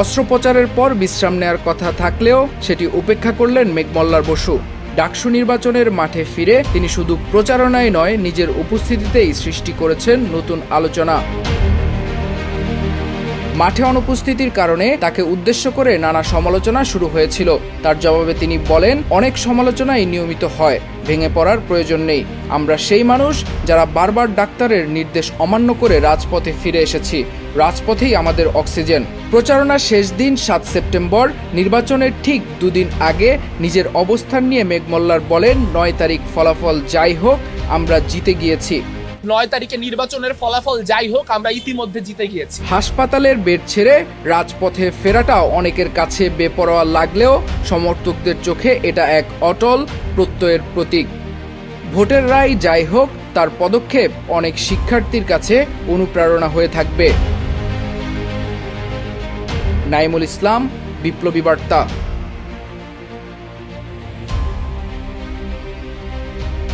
অস্ত্রোপচারের পর বিশ্রাম নেয়ার কথা থাকলেও সেটি উপেক্ষা করলেন মেঘমল্লার বসু। ডাকসু নির্বাচনের মাঠে ফিরে তিনি শুধু প্রচারণায় নয়, নিজের উপস্থিতিতেই সৃষ্টি করেছেন নতুন আলোচনা। মাঠে অনুপস্থিতির কারণে তাকে উদ্দেশ্য করে নানা সমালোচনা শুরু হয়েছিল। তার জবাবে তিনি বলেন, অনেক সমালোচনাই নিয়মিত হয়, ভেঙে পড়ার প্রয়োজন নেই। আমরা সেই মানুষ যারা বারবার ডাক্তারের নির্দেশ অমান্য করে রাজপথে ফিরে এসেছি। রাজপথেই আমাদের অক্সিজেন। প্রচারণার শেষ দিন 7 সেপ্টেম্বর, নির্বাচনের ঠিক দুদিন আগে নিজের অবস্থান নিয়ে মেঘমল্লার বলেন, 9 তারিখ ফলাফল যাই হোক, আমরা জিতে গিয়েছি। 9 তারিখে নির্বাচনের ফলাফল যাই হোক, আমরা ইতিমধ্যে জিতে গিয়েছি। হাসপাতালের বেড ছেড়ে রাজপথে ফেরাটা অনেকের কাছে বেপরোয়া লাগলেও সমর্থকদের চোখে এটা এক অটল প্রত্যয়ের প্রতীক। ভোটের রায় যাই হোক, তার পদক্ষেপ অনেক শিক্ষার্থীর কাছে অনুপ্রেরণা হয়ে থাকবে। নাইমুল ইসলাম, বিপ্লবী বার্তা।